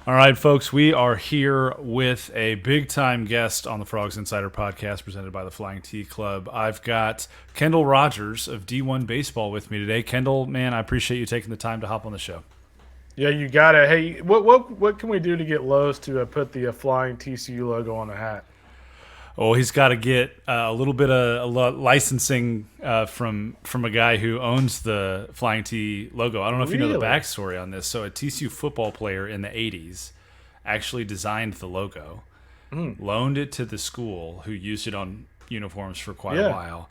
All right, folks, we are here with a big time guest on the Frogs Insider podcast presented by the Flying T Club. I've got Kendall Rogers of D1 Baseball with me today. Kendall, man, I appreciate you taking the time to hop on the show. Yeah, you got it. Hey, what can we do to get Lowe's to put the flying TCU logo on the hat? Oh, he's got to get a little bit of licensing from a guy who owns the Flying T logo. I don't know if you know the Really? backstory on this. So, a TCU football player in the '80s actually designed the logo, Mm, loaned it to the school, who used it on uniforms for quite a yeah, while.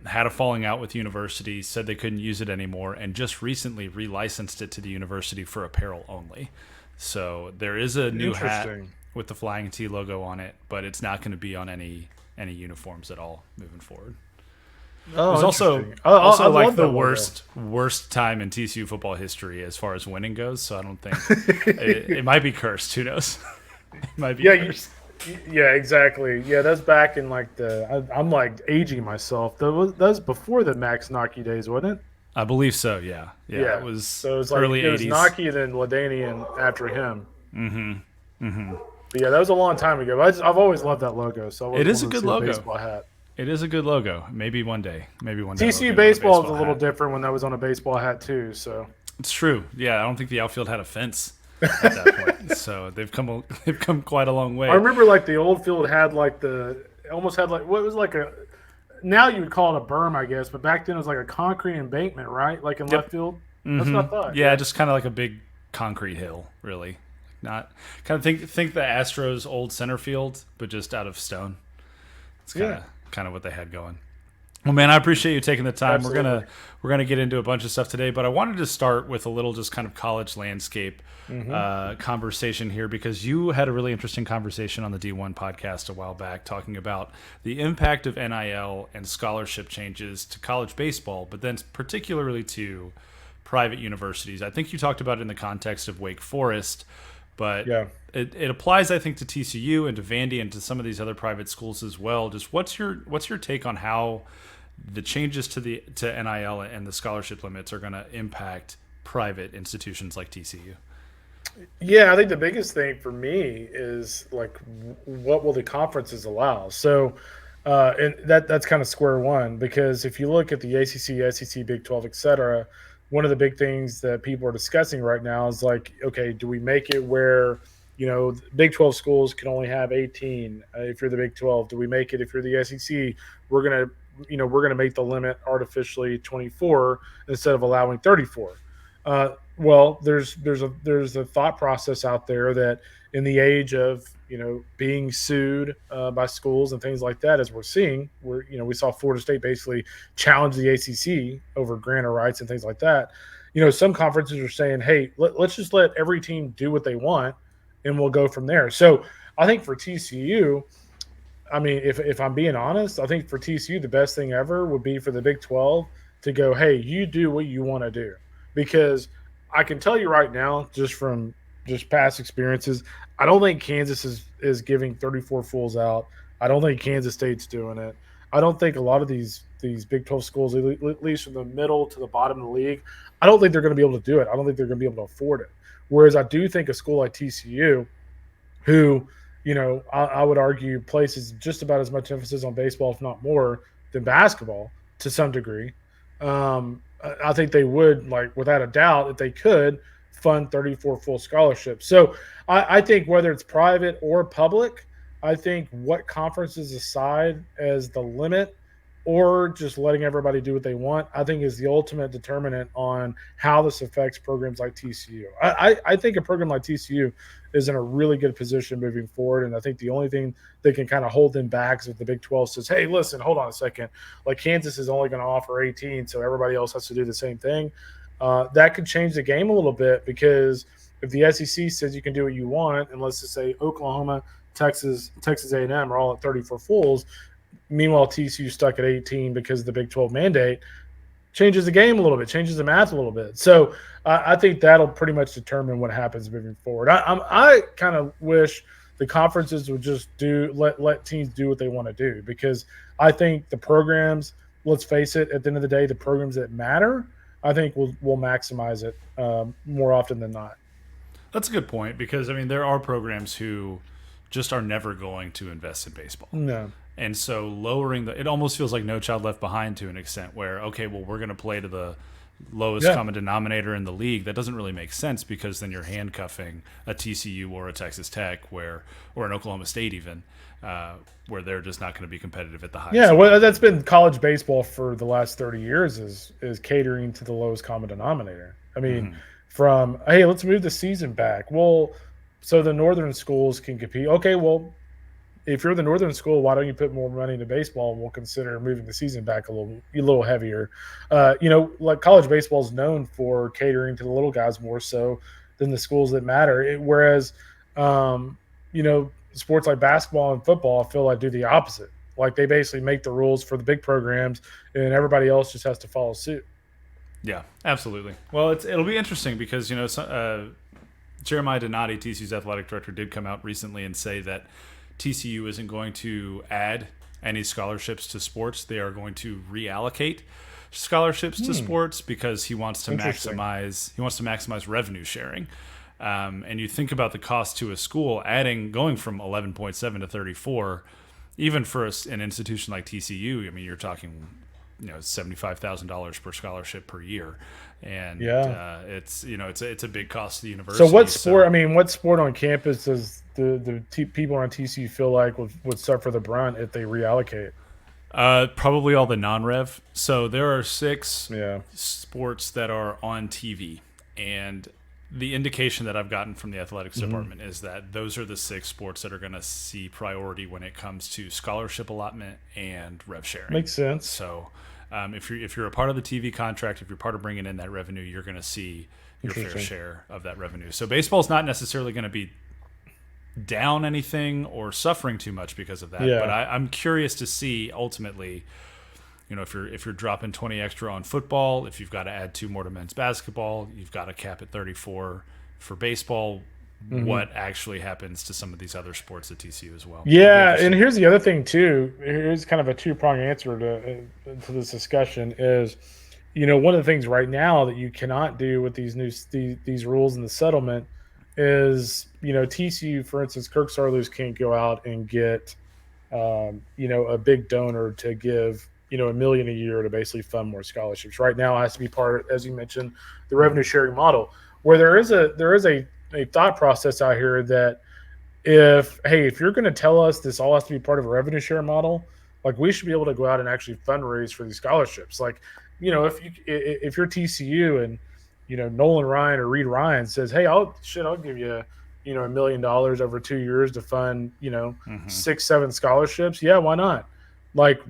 Had a falling out with the university, said they couldn't use it anymore, and just recently relicensed it to the university for apparel only. So there is a new hat interesting. with the Flying T logo on it, but it's not going to be on any uniforms at all moving forward. It was Oh, also interesting. I like love the that logo. worst time in TCU football history as far as winning goes. So I don't think it might be cursed. Who knows? It might be Yeah, cursed. yeah, exactly. Yeah, that's back in like I'm like aging myself. That was before the Max Naki days, wasn't it? I believe so. Yeah, yeah. It Yeah. was So it was like early it was '80s. Naki and then Ladanian after him. Mm-hmm. Mm-hmm. But yeah, that was a long time ago. I've always loved that logo, so I It always is a wanted to good see a logo. baseball hat. It is a good logo. Maybe one day. Maybe one day I'll TCU get it on a baseball is a baseball little hat. different when that was on a baseball hat too. So It's true. Yeah, I don't think the outfield had a fence at that point. So they've come quite a long I way. remember like the old field had like almost had like what was like a now you would call it a berm, I guess, but back then it was like a concrete embankment, right? Like in left Yep. field. That's Mm-hmm. what I thought. Yeah, Yeah. just kind of like a big concrete hill, really. Not kind of think the Astros old center field, but just out of stone. It's Yeah. kind of what they had going. Well, man, I appreciate you taking the time. Absolutely. We're gonna get into a bunch of stuff today, but I wanted to start with a little just kind of college landscape Hmm. conversation here because you had a really interesting conversation on the D1 podcast a while back talking about the impact of NIL and scholarship changes to college baseball, but then particularly to private universities. I think you talked about it in the context of Wake Forest, but Yeah. it applies, I think, to TCU and to Vandy and to some of these other private schools as well. Just what's your take on how the changes to NIL and the scholarship limits are going to impact private institutions like TCU? Yeah, I think the biggest thing for me is like what will the conferences allow? So and that's kind of square one because if you look at the ACC, SEC, Big 12, et cetera, one of the big things that people are discussing right now is like, okay, do we make it where, Big 12 schools can only have 18 if you're the Big 12? Do we make it if you're the SEC? We're gonna make the limit artificially 24 instead of allowing 34. Well, there's a thought process out there that in the age of being sued by schools and things like that, as we're seeing, we saw Florida State basically challenge the ACC over grant of rights and things like that. Some conferences are saying, hey, let's just let every team do what they want, and we'll go from there. So I think for TCU, I mean, if I'm being honest, I think for TCU the best thing ever would be for the Big 12 to go, hey, you do what you want to do, because I can tell you right now, just from just past experiences, I don't think Kansas is giving 34 fools out. I don't think Kansas State's doing it. I don't think a lot of these Big 12 schools, at least from the middle to the bottom of the league, I don't think they're going to be able to do it. I don't think they're going to be able to afford it. Whereas I do think a school like TCU, who, I would argue places just about as much emphasis on baseball, if not more, than basketball to some degree. I think they would, like, without a doubt, if they could, fund 34 full scholarships. So I think whether it's private or public, I think what conferences aside as the limit or just letting everybody do what they want, I think is the ultimate determinant on how this affects programs like TCU. I think a program like TCU is in a really good position moving forward. And I think the only thing that can kind of hold them back is if the Big 12 says, hey, listen, hold on a second. Like Kansas is only going to offer 18, so everybody else has to do the same thing. That could change the game a little bit because if the SEC says you can do what you want, and let's just say Oklahoma, Texas A&M are all at 34 fools, meanwhile TCU stuck at 18 because of the Big 12 mandate, changes the game a little bit, changes the math a little bit. So I think that'll pretty much determine what happens moving forward. I kind of wish the conferences would just let teams do what they want to do, because I think the programs, let's face it, at the end of the day, the programs that matter, I think will maximize it more often than not. That's a good point because I mean there are programs who just are never going to invest in baseball. No. And so lowering the, it almost feels like No Child Left Behind to an extent where, okay, well, we're going to play to the lowest Yeah. common denominator in the league. That doesn't really make sense because then you're handcuffing a TCU or a Texas Tech or an Oklahoma State even, where they're just not going to be competitive at the highest Yeah, level. well, that's been college baseball for the last 30 years is catering to the lowest common denominator. I mean, from hey, let's move the season back. Well, so the northern schools can compete. Okay, well, if you're the northern school, why don't you put more money into baseball and we'll consider moving the season back a little heavier. Like college baseball is known for catering to the little guys more so than the schools that matter. Whereas, sports like basketball and football, I feel like do the opposite. Like they basically make the rules for the big programs, and everybody else just has to follow suit. Yeah, absolutely. Well, it'll be interesting because Jeremiah Donati, TCU's athletic director, did come out recently and say that TCU isn't going to add any scholarships to sports. They are going to reallocate scholarships to sports because he wants to maximize revenue sharing. And you think about the cost to a school going from 11.7 to 34, even for an institution like TCU. I mean, you're talking $75,000 per scholarship per year, and Yeah. it's a big cost to the university. So what sport? I mean, what sport on campus does the people on TCU feel like would suffer the brunt if they reallocate? Probably all the non-rev. So there are 6 Yeah. sports that are on TV, and the indication that I've gotten from the athletics department is that those are the 6 sports that are going to see priority when it comes to scholarship allotment and rev sharing. Makes sense. So if you're a part of the TV contract, if you're part of bringing in that revenue, you're going to see your fair share of that revenue. So baseball's not necessarily going to be down anything or suffering too much because of that. Yeah. But I'm curious to see ultimately, if you're dropping 20 extra on football, if you've got to add 2 more to men's basketball, you've got a cap at 34 for baseball. What actually happens to some of these other sports at TCU as well? Yeah, and here's the other thing too. Here's kind of a two-pronged answer to this discussion is, one of the things right now that you cannot do with these rules in the settlement is, TCU, for instance, Kirk Saarloos can't go out and get, a big donor to give, $1 million a year to basically fund more scholarships. Right now, it has to be part, as you mentioned, the revenue sharing model, where there is a thought process out here that if you're going to tell us this all has to be part of a revenue share model, like we should be able to go out and actually fundraise for these scholarships. Like, if you're TCU and Nolan Ryan or Reed Ryan says, hey, I'll give you $1 million over 2 years to fund 6-7 scholarships. Yeah, why not? Like,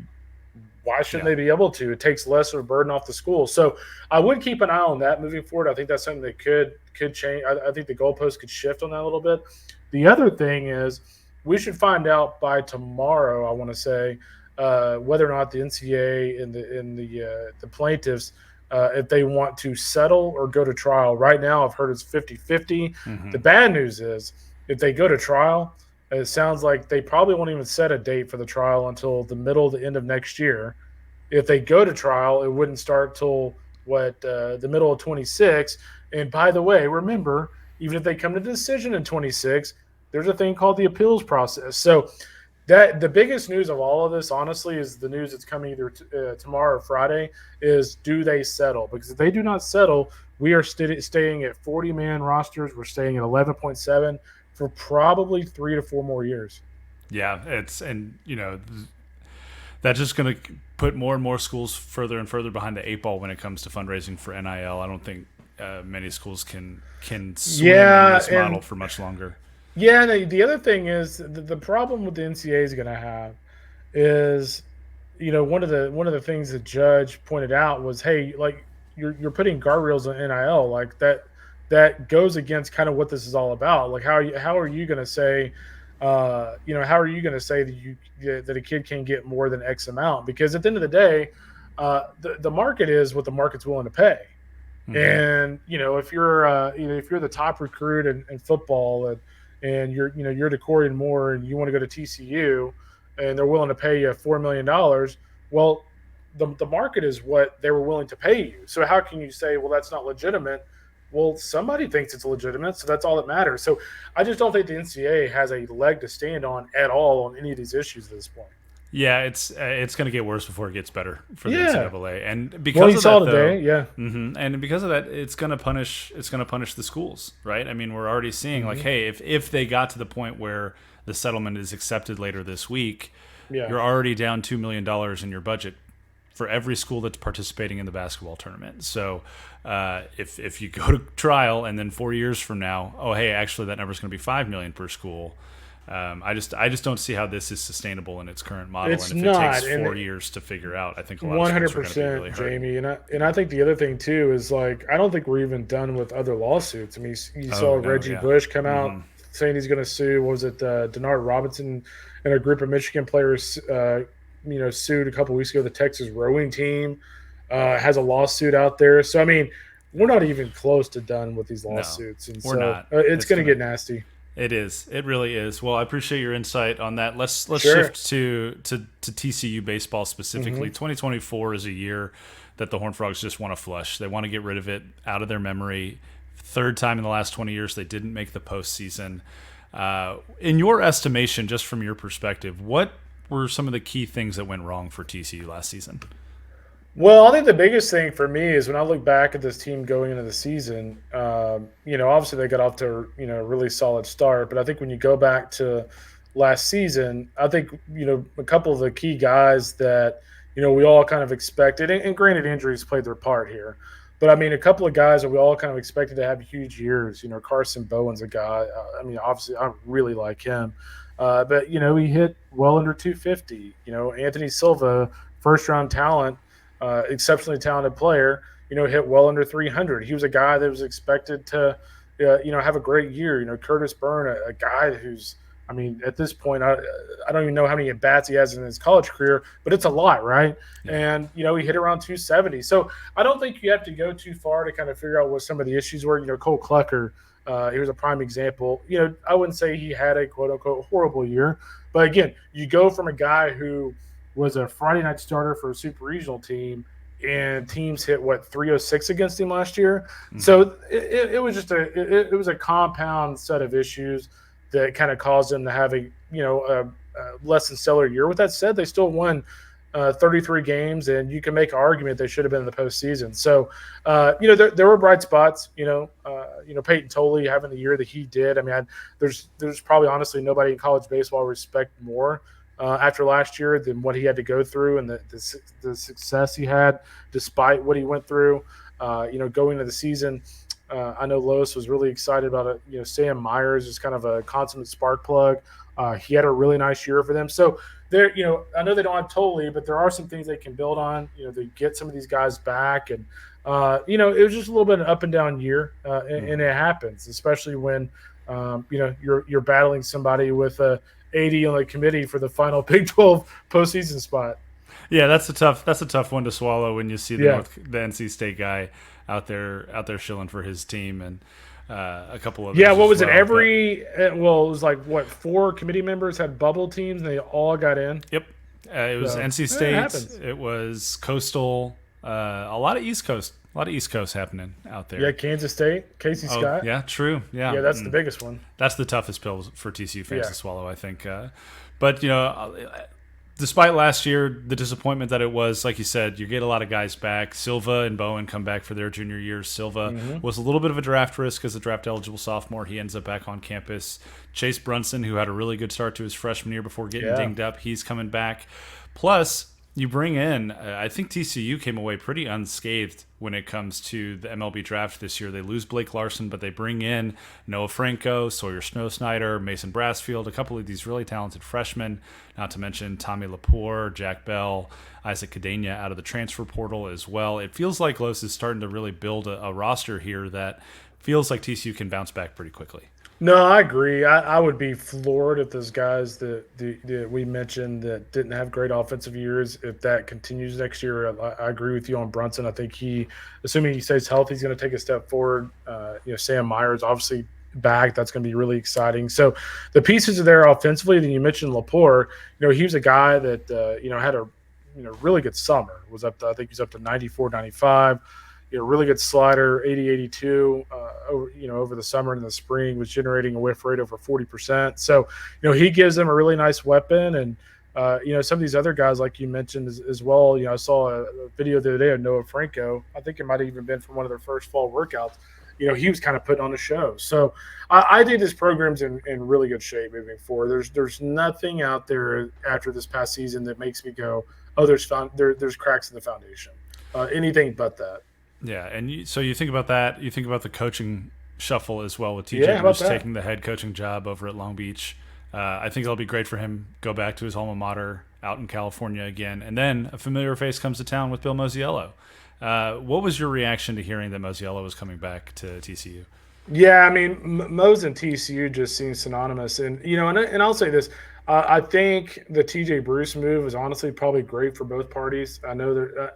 why shouldn't they be able to? It takes less of a burden off the school. So I would keep an eye on that moving forward. I think that's something that could change. I think the goalpost could shift on that a little bit. The other thing is we should find out by tomorrow, I want to say, whether or not the NCAA and the plaintiffs, if they want to settle or go to trial. Right now, I've heard it's 50-50. The bad news is if they go to trial, it sounds like they probably won't even set a date for the trial until the middle to end of next year. If they go to trial, it wouldn't start till the middle of 26. And by the way, remember, even if they come to the decision in 26, there's a thing called the appeals process. So that the biggest news of all of this, honestly, is the news that's coming either tomorrow or Friday is, do they settle? Because if they do not settle, we are staying at 40-man rosters. We're staying at 11.7 for probably 3 to 4 more years. Yeah, that's just going to put more and more schools further and further behind the 8 ball when it comes to fundraising for NIL. I don't think many schools can swim in this model for much longer. Yeah, the other thing is the problem with the NCAA is going to have is, one of the things the judge pointed out was, hey, like you're putting guardrails on NIL, like that goes against kind of what this is all about. Like how are you going to say, how are you going to say that a kid can get more than X amount? Because at the end of the day, the market is what the market's willing to pay. And if you're the top recruit in football and you're DeCorian Moore and you want to go to TCU and they're willing to pay you $4 million, well, the market is what they were willing to pay you. So how can you say, well, that's not legitimate Well, somebody thinks it's legitimate, so that's all that matters. So I just don't think the NCAA has a leg to stand on at all on any of these issues at this point. Yeah, it's going to get worse before it gets better for the Yeah. NCAA, and Well, because you of saw that, though, today. Yeah. and because of that, it's going to punish the schools, right? I mean, we're already seeing like, Hmm. hey, if they got to the point where the settlement is accepted later this week, Yeah. you're already down $2 million in your budget for every school that's participating in the basketball tournament. So if you go to trial and then 4 years from now, oh hey, actually that number is going to be 5 million per school. I just don't see how this is sustainable in its current model. It's And if it takes not, and 4 years to figure out, I think a lot of one hundred schools are going to be really percent, hurt. Jamie. And I think the other thing too is like I don't think we're even done with other lawsuits. I mean, you saw Oh no, Reggie yeah. Bush come out saying he's going to sue. What was it Denard Robinson and a group of Michigan players? Sued a couple weeks ago. The Texas rowing team has a lawsuit out there. So I mean, we're not even close to done with these No, lawsuits, and we're so not. it's It's going to gonna. get nasty. It is. It really is. Well, I appreciate your insight on that. Let's Sure. shift to TCU baseball specifically. Hmm. 2024 is a year that the Horned Frogs just want to flush. They want to get rid of it out of their memory. Third time in the last 20 years they didn't make the postseason. In your estimation, just from your perspective, what were some of the key things that went wrong for TCU last season? Well, I think the biggest thing for me is when I look back at this team going into the season. Obviously they got off to a really solid start, but I think when you go back to last season, I think a couple of the key guys that we all kind of expected, and granted injuries played their part here, but I mean a couple of guys that we all kind of expected to have huge years. Carson Bowen's a guy. I mean, obviously I really like him, but he hit well under 250. Anthony Silva, first round talent, exceptionally talented player, hit well under 300. He was a guy that was expected to, have a great year. Curtis Byrne, a guy who's, I mean, at this point, I don't even know how many at bats he has in his college career, but it's a lot, right? Yeah. And, he hit around 270. So I don't think you have to go too far to kind of figure out what some of the issues were. Cole Clucker, he was a prime example. I wouldn't say he had a quote unquote horrible year, but again, you go from a guy who was a Friday night starter for a super regional team, and teams hit what 306 against him last year. So it was just it was a compound set of issues that kind of caused them to have a less than stellar year. With that said, they still won 33 games, and you can make an argument they should have been in the postseason. So, there were bright spots. Peyton Tolley having the year that he did. I mean, there's probably honestly nobody in college baseball respect more after last year than what he had to go through and the success he had despite what he went through. Going into the season. I know Lois was really excited about it. Sam Myers is kind of a consummate spark plug. He had a really nice year for them. So there, I know they don't have Tolley, but there are some things they can build on. They get some of these guys back, and it was just a little bit of an up and down year, and it happens, especially when you're battling somebody with a 80 on the committee for the final Big 12 postseason spot. Yeah, that's a tough one to swallow when you see the NC State guy out there shilling for his team and a couple of What was it? But, It was like what 4 committee members had bubble teams and they all got in. Yep, it was NC State. It was Coastal. A lot of East Coast happening out there. Yeah, Kansas State, Casey Scott. Yeah, true. Yeah, that's the biggest one. That's the toughest pill for TCU fans to swallow, I think. But despite last year, the disappointment that it was, like you said, you get a lot of guys back. Silva and Bowen come back for their junior years. Silva was a little bit of a draft risk as a draft-eligible sophomore. He ends up back on campus. Chase Brunson, who had a really good start to his freshman year before getting dinged up, he's coming back. Plus, you bring in, I think TCU came away pretty unscathed when it comes to the MLB draft this year. They lose Blake Larson, but they bring in Noah Franco, Sawyer Snow-Snyder, Mason Brassfield, a couple of these really talented freshmen, not to mention Tommy Lepore, Jack Bell, Isaac Cadena out of the transfer portal as well. It feels like Los is starting to really build a roster here that feels like TCU can bounce back pretty quickly. No, I agree. I would be floored if those guys that we mentioned that didn't have great offensive years, if that continues next year. I agree with you on Brunson. I think assuming he stays healthy, he's going to take a step forward. Sam Myers obviously back. That's going to be really exciting. So the pieces are there offensively. Then you mentioned Lepore. He was a guy that had a really good summer. Was up to, I think he's up to 94, 95. really good slider, 80-82, over the summer and the spring, was generating a whiff rate over 40%. So, he gives them a really nice weapon. And, some of these other guys, like you mentioned as well, I saw a video the other day of Noah Franco. I think it might have even been from one of their first fall workouts. He was kind of putting on a show. So I think this program's in really good shape moving forward. There's nothing out there after this past season that makes me go, oh, there's cracks in the foundation. Anything but that. Yeah, and so you think about that. You think about the coaching shuffle as well with TJ Yeah, how Bruce about that? taking the head coaching job over at Long Beach. I think it'll be great for him go back to his alma mater out in California again. And then a familiar face comes to town with Bill Mosiello. What was your reaction to hearing that Mosiello was coming back to TCU? Yeah, I mean, Mo's and TCU just seem synonymous, and I'll say this: I think the TJ Bruce move is honestly probably great for both parties. I know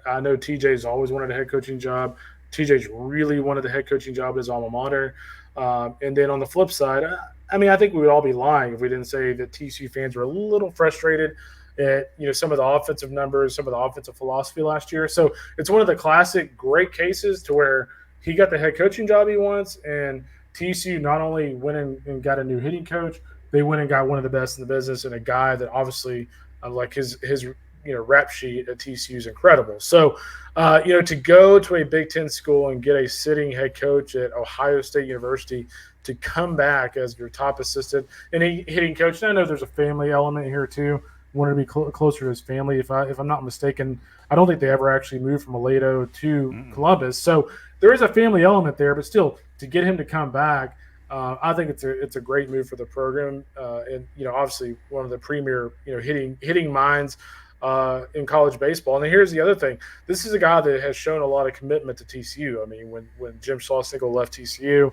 TJ's always wanted a head coaching job. TJ's really wanted the head coaching job at his alma mater, and then on the flip side, I mean, I think we would all be lying if we didn't say that TCU fans were a little frustrated at some of the offensive numbers, some of the offensive philosophy last year. So it's one of the classic great cases to where he got the head coaching job he wants, and TCU not only went and got a new hitting coach, they went and got one of the best in the business and a guy that obviously, like his rap sheet at TCU is incredible. So, to go to a Big Ten school and get a sitting head coach at Ohio State University to come back as your top assistant and hitting coach. And I know there's a family element here too. Wanted to be closer to his family. If I'm not mistaken, I don't think they ever actually moved from Aledo to Columbus. So there is a family element there, but still, to get him to come back, I think it's a great move for the program, and obviously one of the premier hitting minds in college baseball. And then here's the other thing: this is a guy that has shown a lot of commitment to TCU. I mean, when Jim Schlossnickle left TCU,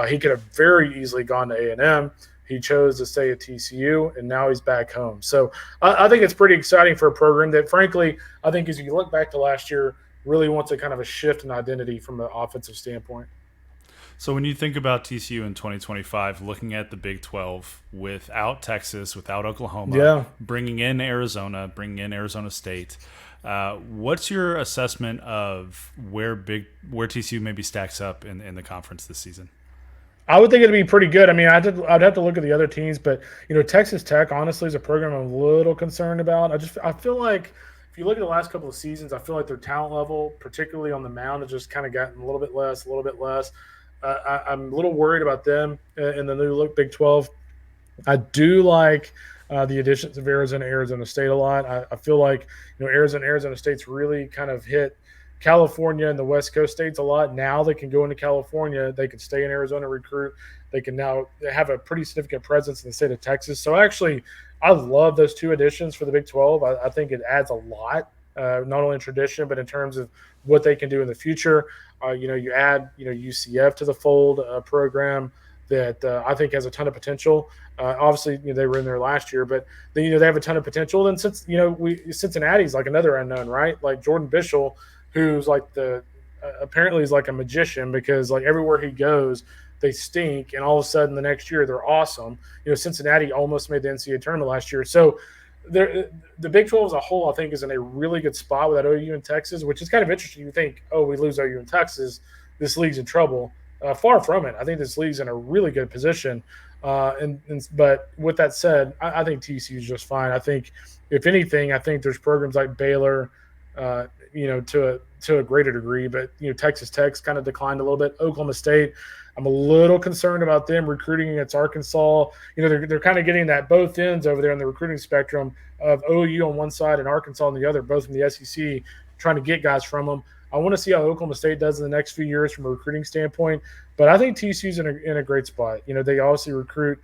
he could have very easily gone to A&M. He chose to stay at TCU, and now he's back home. So I think it's pretty exciting for a program that, frankly, I think as you look back to last year, really wants a kind of a shift in identity from an offensive standpoint. So when you think about TCU in 2025, looking at the Big 12 without Texas, without Oklahoma, bringing in Arizona, bringing in Arizona State, what's your assessment of where TCU maybe stacks up in the conference this season? I would think it'd be pretty good. I mean, I'd have to look at the other teams, but Texas Tech honestly is a program I'm a little concerned about. I feel like if you look at the last couple of seasons, I feel like their talent level, particularly on the mound, has just kind of gotten a little bit less. I'm a little worried about them in the new look Big 12. I do like the additions of Arizona State a lot. I feel like Arizona State's really kind of hit California and the West Coast states a lot. Now they can go into California. They can stay in Arizona, recruit. They can now have a pretty significant presence in the state of Texas. So actually, I love those two additions for the Big 12. I think it adds a lot, not only in tradition, but in terms of what they can do in the future. You add, UCF to the fold, program that I think has a ton of potential. Obviously, they were in there last year, but they have a ton of potential. Then Cincinnati's like another unknown, right? Like Jordan Bischel, who's like apparently is like a magician because like everywhere he goes, they stink, and all of a sudden the next year they're awesome. Cincinnati almost made the NCAA tournament last year, so the Big 12 as a whole, I think, is in a really good spot with that OU in Texas, which is kind of interesting. You think, oh, we lose OU in Texas, this league's in trouble. Far from it. I think this league's in a really good position. But with that said, I think TCU is just fine. I think, if anything, I think there's programs like Baylor, to a greater degree, but Texas Tech's kind of declined a little bit. Oklahoma State, I'm a little concerned about them recruiting against Arkansas. They're kind of getting that both ends over there in the recruiting spectrum of OU on one side and Arkansas on the other, both from the SEC, trying to get guys from them. I want to see how Oklahoma State does in the next few years from a recruiting standpoint, but I think TCU's in a great spot. They obviously recruit.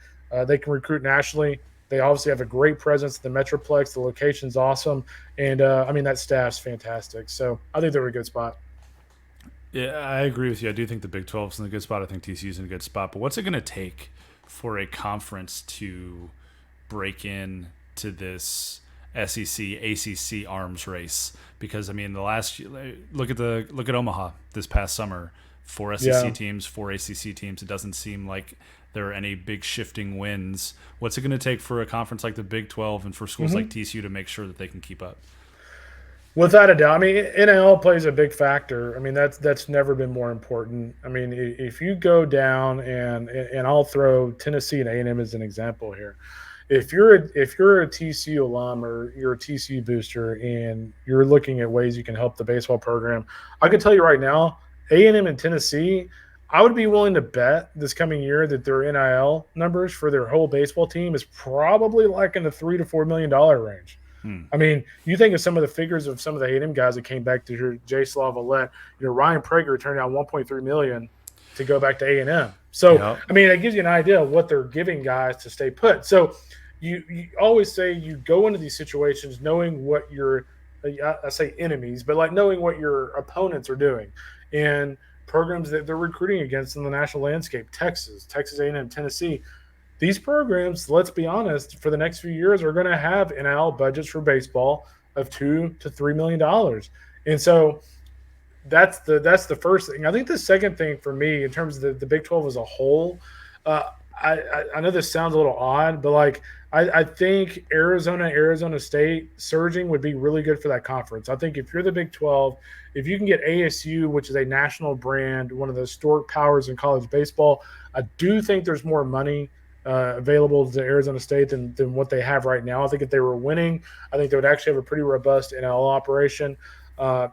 They can recruit nationally. They obviously have a great presence in the Metroplex. The location's awesome, and that staff's fantastic. So I think they're in a good spot. Yeah, I agree with you. I do think the Big 12 is in a good spot. I think TCU's in a good spot. But what's it going to take for a conference to break in to this SEC, ACC arms race? Because the last look at Omaha this past summer, 4 SEC teams, 4 ACC teams. It doesn't seem like there are any big shifting winds. What's it going to take for a conference like the Big 12 and for schools like TCU to make sure that they can keep up? Without a doubt. I mean, NIL plays a big factor. I mean, that's never been more important. I mean, if you go down and I'll throw Tennessee and A&M as an example here. If you're a TCU alum or you're a TCU booster and you're looking at ways you can help the baseball program, I can tell you right now, A&M and Tennessee, I would be willing to bet this coming year that their NIL numbers for their whole baseball team is probably like in the $3 to $4 million range. Hmm. I mean, you think of some of the figures of some of the A&M guys that came back to here, Jay Slavalette, Ryan Prager turned down 1.3 million to go back to A&M. So, Yep. I mean, it gives you an idea of what they're giving guys to stay put. So, you always say you go into these situations knowing what your I say enemies, but like knowing what your opponents are doing, and programs that they're recruiting against in the national landscape. Texas A&M, Tennessee, these programs, let's be honest, for the next few years are going to have NIL budgets for baseball of $2 to $3 million, and so that's the first thing. I think the second thing for me in terms of the Big 12 as a whole, uh, I know this sounds a little odd, but like I think Arizona State surging would be really good for that conference. I think if you're the Big 12, if you can get ASU, which is a national brand, one of the historic powers in college baseball, I do think there's more money available to Arizona State than what they have right now. I think if they were winning, I think they would actually have a pretty robust NL operation. And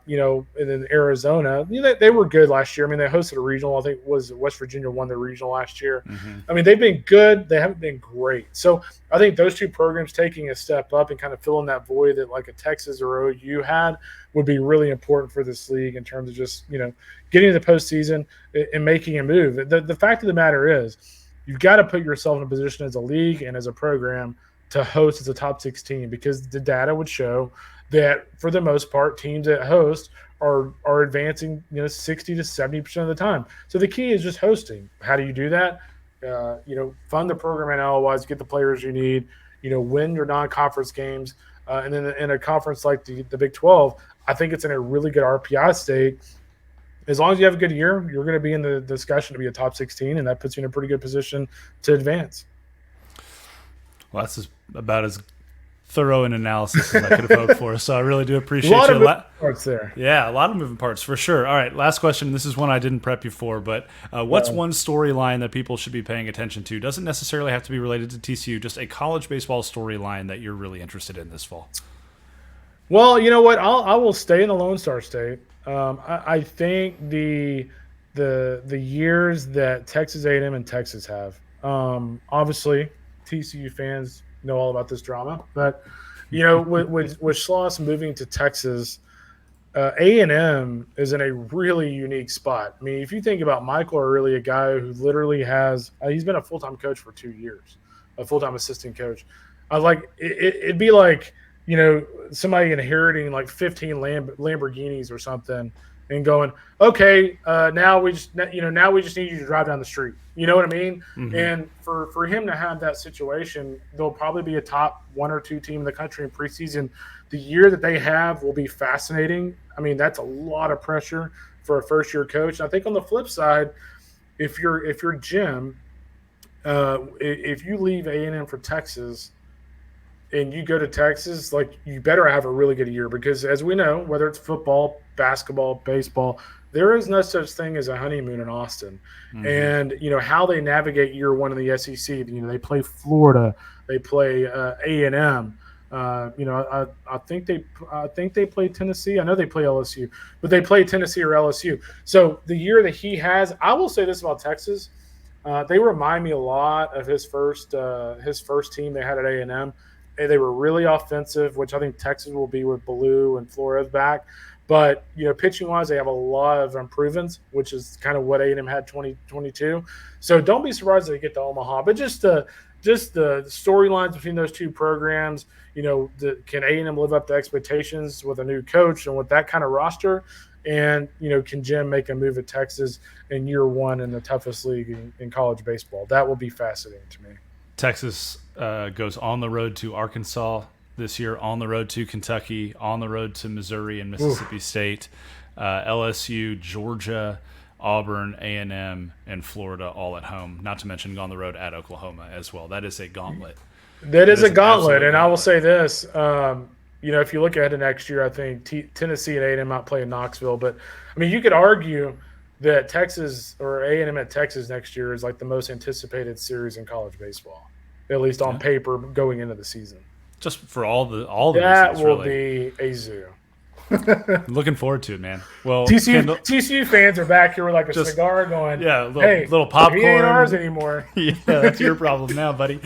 then Arizona, they were good last year. I mean, they hosted a regional. I think was West Virginia won their regional last year. Mm-hmm. I mean, they've been good. They haven't been great. So I think those two programs taking a step up and kind of filling that void that like a Texas or OU had would be really important for this league in terms of just, getting to the postseason and making a move. The fact of the matter is you've got to put yourself in a position as a league and as a program to host as a top 16 because the data would show that for the most part, teams that host are advancing, 60 to 70% of the time. So the key is just hosting. How do you do that? Fund the program NIL wise, get the players you need, win your non-conference games. And then in a conference like the Big 12, I think it's in a really good RPI state. As long as you have a good year, you're going to be in the discussion to be a top 16, and that puts you in a pretty good position to advance. Well, that's about as thorough an analysis as I could have hoped for. So I really do appreciate a lot you. of moving parts there. Yeah, a lot of moving parts for sure. All right, last question. This is one I didn't prep you for, but what's one storyline that people should be paying attention to? Doesn't necessarily have to be related to TCU, just a college baseball storyline that you're really interested in this fall. Well, you know what? I will stay in the Lone Star State. I think the years that Texas A&M and Texas have, obviously TCU fans know all about this drama, but with Schloss moving to Texas, A&M is in a really unique spot. I mean, if you think about Michael Early, a guy who literally has he's been a full-time coach for 2 years, a full-time assistant coach. It'd be like somebody inheriting like 15 Lamborghinis or something and going, okay, now we just need you to drive down the street. You know what I mean? Mm-hmm. And for him to have that situation, they'll probably be a top 1 or 2 team in the country in preseason. The year that they have will be fascinating. I mean, that's a lot of pressure for a first-year coach. And I think on the flip side, if you're Jim, if you leave A&M for Texas and you go to Texas, like you better have a really good year because as we know, whether it's football, basketball, baseball, there is no such thing as a honeymoon in Austin. Mm-hmm. And, how they navigate year one in the SEC, they play Florida, they play A&M. I think they play Tennessee. I know they play LSU, but they play Tennessee or LSU. So the year that he has, I will say this about Texas. They remind me a lot of his first team they had at A&M. They were really offensive, which I think Texas will be with Ballou and Flores back. But, pitching-wise, they have a lot of improvements, which is kind of what A&M had 2022. So don't be surprised if they get to Omaha. But just the storylines between those two programs, can A&M live up to expectations with a new coach and with that kind of roster? And, can Jim make a move at Texas in year one in the toughest league in college baseball? That will be fascinating to me. Texas goes on the road to Arkansas this year, on the road to Kentucky, on the road to Missouri and Mississippi State, LSU, Georgia, Auburn, A&M, and Florida all at home, not to mention on the road at Oklahoma as well. That is a gauntlet. That is a gauntlet, and I will say this. if you look ahead to next year, I think Tennessee and A&M might play in Knoxville. But I mean, you could argue that Texas or A&M at Texas next year is like the most anticipated series in college baseball, at least on paper going into the season. Just for all the That reasons, will really. be a zoo. Looking forward to it, man. Well, TCU fans are back here with like a cigar going, hey, little popcorn. He ain't ours anymore. Yeah, that's your problem now, buddy.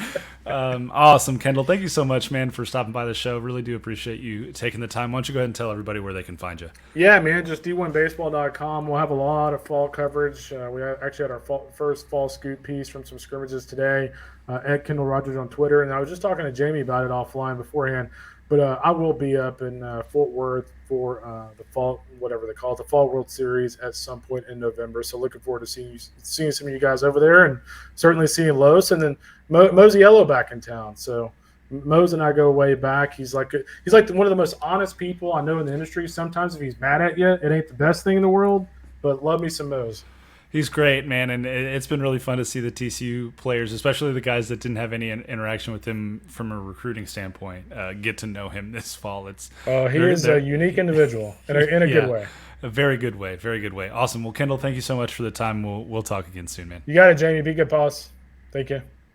Awesome, Kendall. Thank you so much, man, for stopping by the show. Really do appreciate you taking the time. Why don't you go ahead and tell everybody where they can find you? Yeah, man, just d1baseball.com. We'll have a lot of fall coverage. We actually had our first fall scoop piece from some scrimmages today at Kendall Rogers on Twitter. And I was just talking to Jamie about it offline beforehand. But I will be up in Fort Worth for the fall, whatever they call it, the Fall World Series at some point in November. So looking forward to seeing some of you guys over there, and certainly seeing Los, and then Mosiello back in town. So Mose and I go way back. He's like one of the most honest people I know in the industry. Sometimes if he's mad at you, it ain't the best thing in the world. But love me some Mose. He's great, man, and it's been really fun to see the TCU players, especially the guys that didn't have any interaction with him from a recruiting standpoint, get to know him this fall. He is a unique individual in a good way. A very good way, very good way. Awesome. Well, Kendall, thank you so much for the time. We'll talk again soon, man. You got it, Jamie. Be good, boss. Thank you.